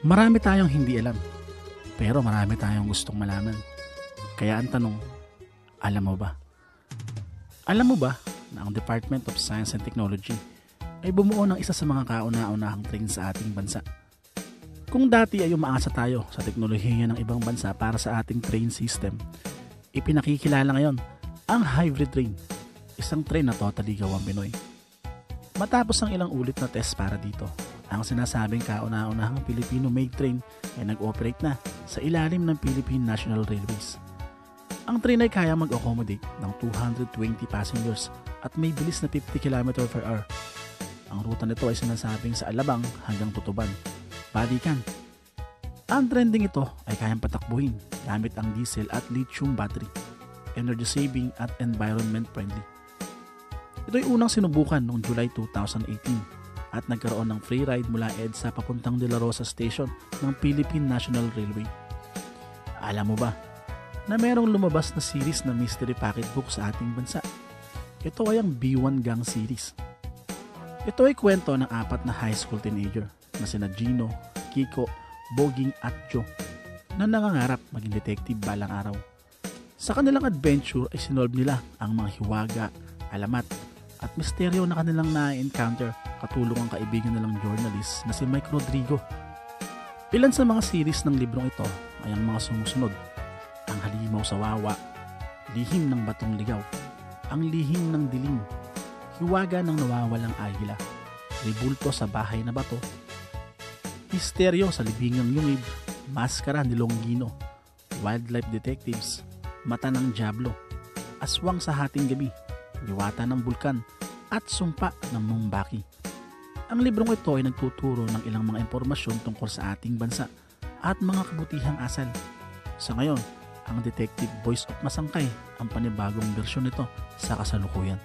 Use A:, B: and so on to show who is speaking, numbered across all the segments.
A: Marami tayong hindi alam, pero marami tayong gustong malaman. Kaya ang tanong, alam mo ba? Alam mo ba na ang Department of Science and Technology ay bumuo ng isa sa mga kauna-unahang train sa ating bansa? Kung dati ay umaasa tayo sa teknolohiya ng ibang bansa para sa ating train system, ipinakikilala ngayon ang hybrid train, isang train na totally gawang Pinoy. Matapos ang ilang ulit na test para dito, ang sinasabing kauna-unahang Filipino-made train ay nag-operate na sa ilalim ng Philippine National Railways. Ang train ay kaya mag-accommodate ng 220 passengers at may bilis na 50 km/h. Ang ruta nito ay sinasabing sa Alabang hanggang Tutuban, Balikan. Ang trending ito ay kayang patakbuhin gamit ang diesel at lithium battery, energy saving at environment friendly. Ito ay unang sinubukan noong July 2018 at nagkaroon ng free ride mula EDSA papuntang De La Rosa Station ng Philippine National Railway. Alam mo ba na merong lumabas na series na mystery pocket book sa ating bansa? Ito ay ang B1 Gang series. Ito ay kwento ng 4 na high school teenager na sina Gino, Kiko, Boging at Joe na nangangarap maging detective balang araw. Sa kanilang adventure ay sinolve nila ang mga hiwaga, alamat at misteryo na kanilang na-encounter katulong ang kaibigan nilang journalist na si Mike Rodrigo. Ilan sa mga series ng librong ito ay ang mga sumusunod: Ang Halimaw sa Wawa, Lihim ng Batong Ligaw, Ang Lihim ng Dilim, Hiwaga ng Nawawalang Agila, Ribulto sa Bahay na Bato, Misteryo sa Libingang Yungib, Maskara ni Longino, Wildlife Detectives, Mata ng Diablo, Aswang sa Hating Gabi, Diwata ng Bulkan, at Sumpa ng Mongbaki. Ang librong ito ay nagtuturo ng ilang mga impormasyon tungkol sa ating bansa at mga kabutihang asal. Sa ngayon, ang Detective Voice of Masangkay ang panibagong bersyon nito sa kasalukuyan.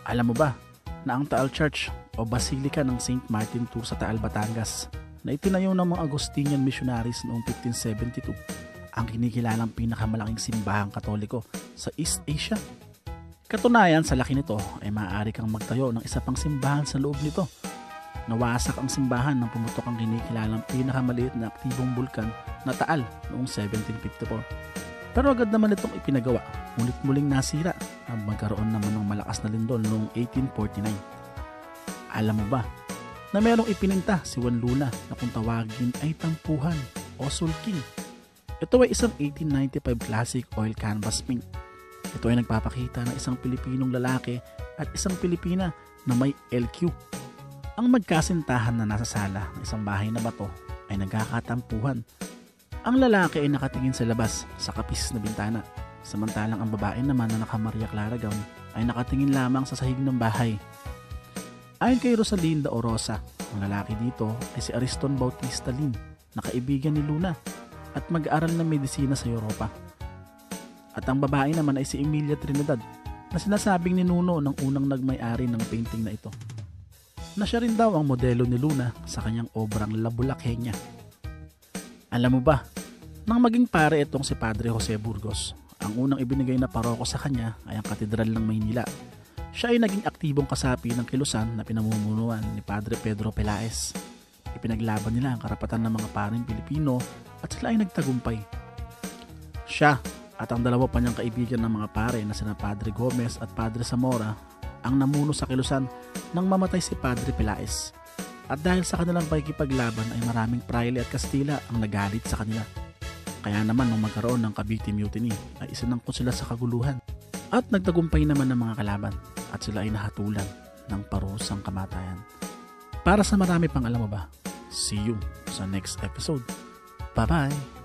A: Alam mo ba na ang Taal Church o Basilica ng St. Martin Tour sa Taal, Batangas na itinayo ng mga Agustinian missionaries noong 1572 ang kinikilalang pinakamalaking simbahang Katoliko sa East Asia? Katunayan, sa laki nito ay maaari kang magtayo ng isa pang simbahan sa loob nito. Nawasak ang simbahan nang pumutok ang kinikilalang pinakamaliit na aktibong bulkan na Taal noong 1754. Pero agad naman itong ipinagawa, ngunit muling nasira nang magkaroon naman ng malakas na lindol noong 1849. Alam mo ba na merong ipininta si Juan Luna na kung tawagin ay tampuhan o sulking? Ito ay isang 1895 classic oil canvas paint. Ito ay nagpapakita ng isang Pilipinong lalaki at isang Pilipina na may LQ. Ang magkasintahan na nasa sala ng isang bahay na bato ay nagkakatampuhan. Ang lalaki ay nakatingin sa labas sa kapis na bintana, samantalang ang babae naman na naka-Maria Clara gown ay nakatingin lamang sa sahig ng bahay. Ayon kay Rosalinda Orosa, ang lalaki dito ay si Ariston Bautista Lim, na kaibigan ni Luna at mag-aaral ng medisina sa Europa. At ang babae naman ay si Emilia Trinidad, na sinasabing ni Nuno ng unang nagmay-ari ng painting na ito, na siya rin daw ang modelo ni Luna sa kanyang obrang La Bulaqueña. Alam mo ba, nang maging pare itong si Padre Jose Burgos, ang unang ibinigay na paroko sa kanya ay ang Katedral ng Maynila. Siya ay naging aktibong kasapi ng kilusan na pinamumunuan ni Padre Pedro Pelaez. Ipinaglaban nila ang karapatan ng mga paring Pilipino at sila ay nagtagumpay. Siya at ang dalawa pa niyang kaibigan ng mga pare na sina Padre Gomez at Padre Zamora ang namuno sa kilusan nang mamatay si Padre Pelaez. At dahil sa kanilang pakikipaglaban ay maraming praile at Kastila ang nagalit sa kanila. Kaya naman nung magkaroon ng Cavite Mutiny ay isinangkot sila sa kaguluhan. At nagtagumpay naman ng mga kalaban at sila ay nahatulan ng parusang kamatayan. Para sa marami pang alam mo ba, see you sa next episode. Bye-bye!